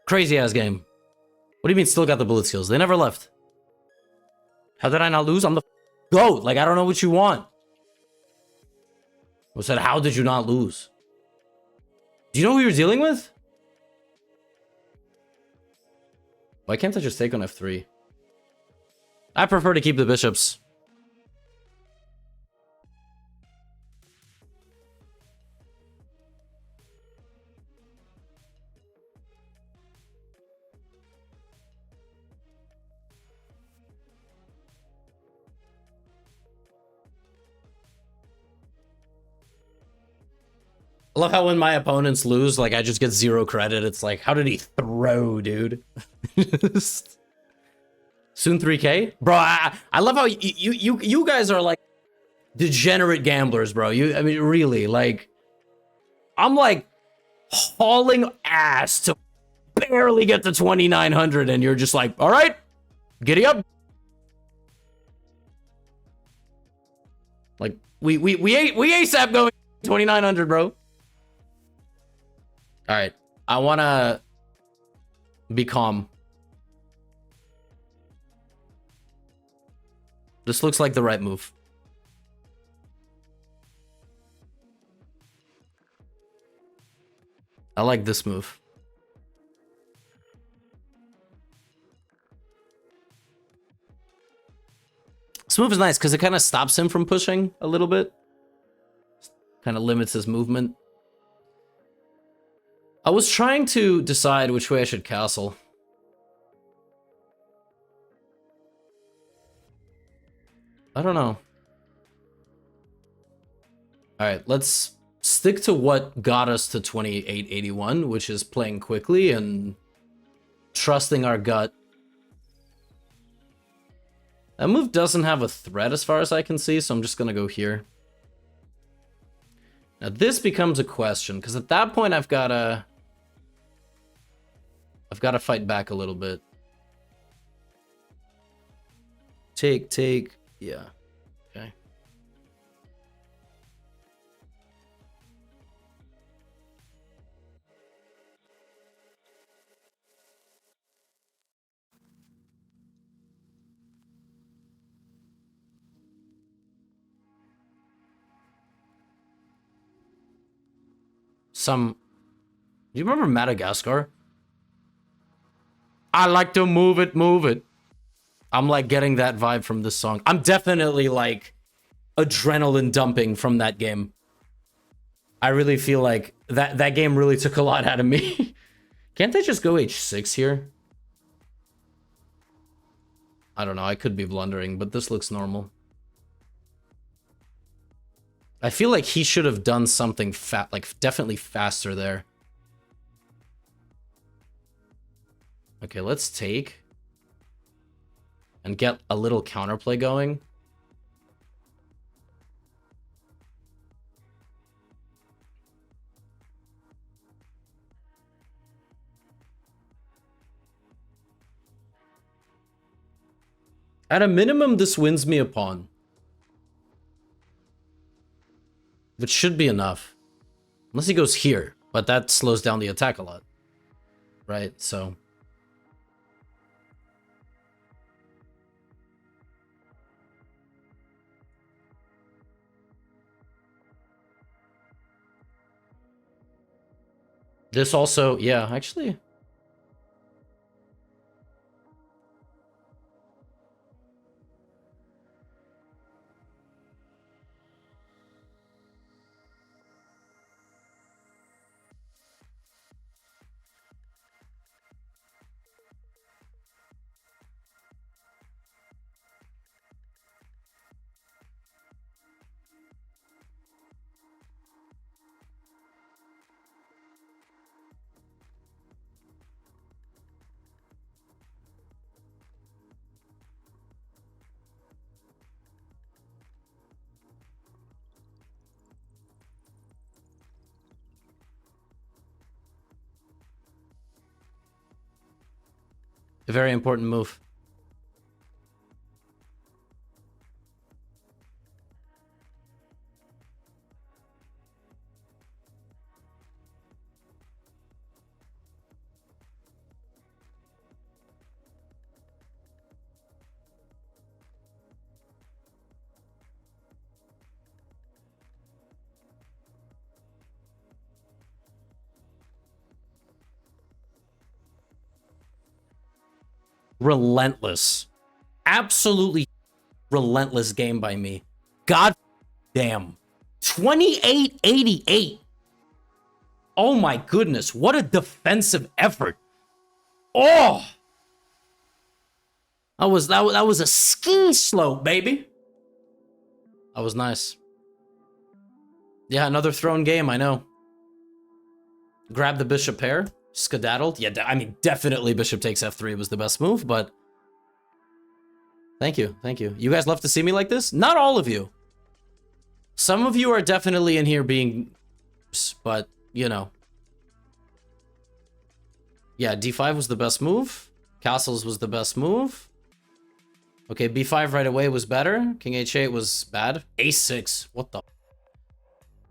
Crazy ass game. What do you mean still got the bullet skills? They never left. How did I not lose? I'm the GOAT. Like, I don't know what you want. I said, how did you not lose? Do you know who you're dealing with? Why can't I just take on F3? I prefer to keep the bishops. I love how when my opponents lose, like, I just get 0 credit. It's like, how did he throw, dude? Soon 3K? Bro, I love how you guys are, like, degenerate gamblers, bro. I mean, really, like, I'm, like, hauling ass to barely get to 2,900, and you're just like, all right, giddy up. Like, we ASAP going 2,900, bro. All right, I want to be calm. This looks like the right move. I like this move. This move is nice because it kind of stops him from pushing a little bit. Kind of limits his movement. I was trying to decide which way I should castle. I don't know. Alright, let's stick to what got us to 2881, which is playing quickly and trusting our gut. That move doesn't have a threat as far as I can see, so I'm just gonna go here. Now this becomes a question, because at that point I've gotta fight back a little bit. Take, yeah. Okay. Do you remember Madagascar? I like to move it, move it. I'm like getting that vibe from this song. I'm definitely like adrenaline dumping from that game. I really feel like that game really took a lot out of me. Can't they just go h6 here? I don't know, I could be blundering, but this looks normal. I feel like he should have done something like definitely faster there. Okay, let's take and get a little counterplay going. At a minimum, this wins me a pawn. Which should be enough. Unless he goes here, but that slows down the attack a lot. Right, so... This also, yeah, actually... A very important move. Relentless. Absolutely relentless game by me. God damn. 28-88. Oh my goodness. What a defensive effort. Oh. That was a ski slope, baby. That was nice. Yeah, another thrown game, I know. Grab the bishop pair. Skedaddled. Yeah, I mean, definitely bishop takes f3 was the best move, but... Thank you, thank you. You guys love to see me like this? Not all of you. Some of you are definitely in here being... But, you know. Yeah, d5 was the best move. Castles was the best move. Okay, b5 right away was better. King h8 was bad. a6. What the...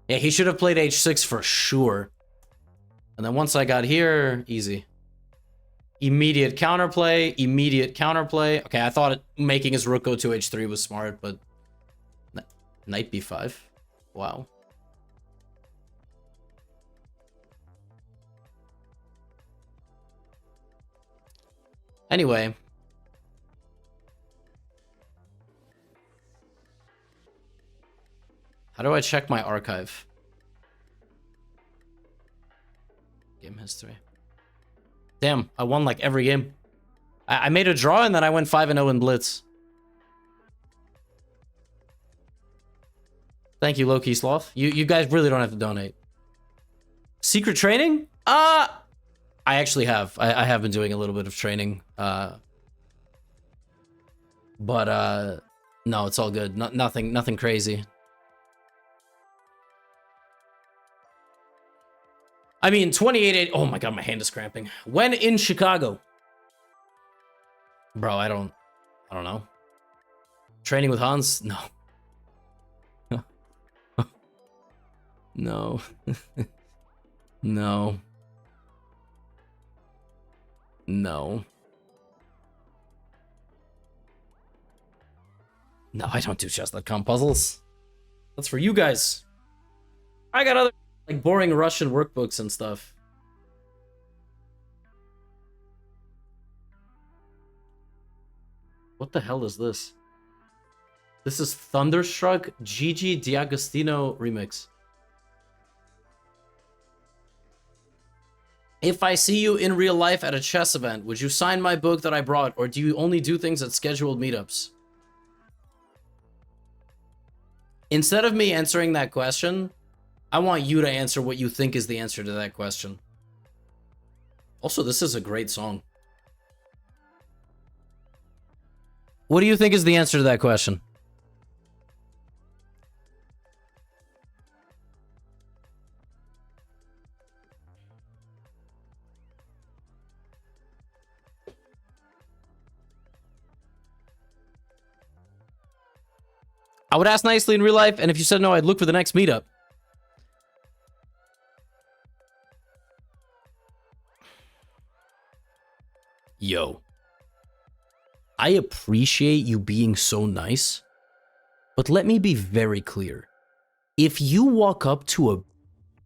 Yeah, he should have played h6 for sure. And then once I got here, easy. Immediate counterplay, immediate counterplay. Okay, I thought making his rook go to h3 was smart, but... Knight b5. Wow. Anyway. How do I check my archive? Game history. Damn, I won like every game. I made a draw and then I went 5-0 in blitz. Thank you, Loki Sloth. You guys really don't have to donate. Secret training? I actually have. I have been doing a little bit of training. But no, it's all good. Nothing crazy. I mean, 28-8. Oh my god, my hand is cramping. When in Chicago? Bro, I don't know. Training with Hans? No. No. No. No. No, I don't do chess.com puzzles. That's for you guys. I got other, like, boring Russian workbooks and stuff. What the hell is this? This is Thunderstruck Gigi D'Agostino remix. If I see you in real life at a chess event, would you sign my book that I brought, or do you only do things at scheduled meetups? Instead of me answering that question, I want you to answer what you think is the answer to that question. Also, this is a great song. What do you think is the answer to that question? I would ask nicely in real life, and if you said no, I'd look for the next meetup. Yo. I appreciate you being so nice, but let me be very clear. If you walk up to a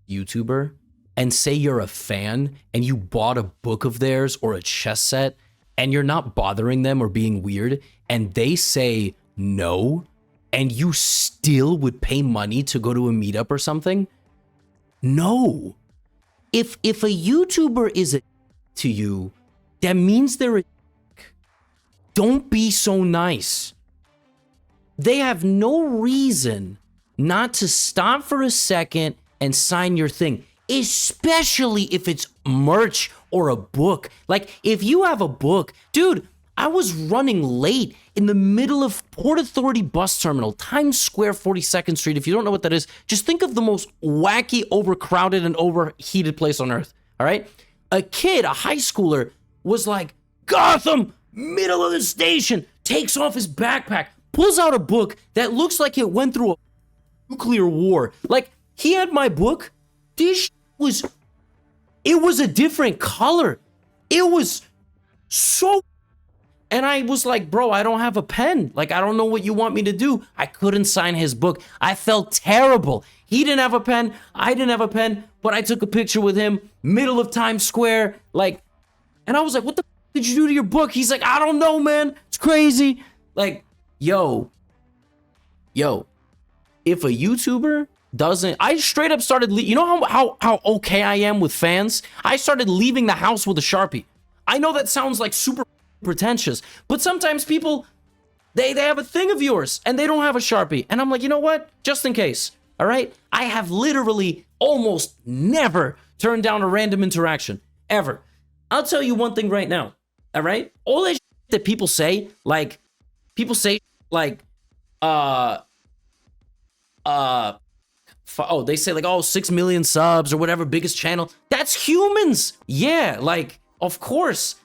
YouTuber and say you're a fan and you bought a book of theirs or a chess set and you're not bothering them or being weird and they say no, and you still would pay money to go to a meetup or something? No. If a YouTuber is a to you, that means they're a don't be so nice. They have no reason not to stop for a second and sign your thing, especially if it's merch or a book. Like, if you have a book, dude, I was running late in the middle of Port Authority bus terminal, Times Square, 42nd Street. If you don't know what that is, just think of the most wacky, overcrowded, and overheated place on earth, all right? A kid, a high schooler, was like, Gotham, middle of the station, takes off his backpack, pulls out a book that looks like it went through a nuclear war. Like, he had my book. This was, it was a different color. It was so, and I was like, bro, I don't have a pen. Like, I don't know what you want me to do. I couldn't sign his book. I felt terrible. He didn't have a pen. I didn't have a pen, but I took a picture with him, middle of Times Square, like, and I was like, what the did you do to your book? He's like, I don't know, man. It's crazy. Like, yo, if a YouTuber doesn't, I straight up started, you know how okay I am with fans? I started leaving the house with a Sharpie. I know that sounds like super pretentious, but sometimes people, they have a thing of yours and they don't have a Sharpie. And I'm like, you know what? Just in case, all right? I have literally almost never turned down a random interaction, ever. I'll tell you one thing right now, all right? All that shit that people say, like, they say like, oh, 6 million subs or whatever, biggest channel. That's humans. Yeah, like, of course.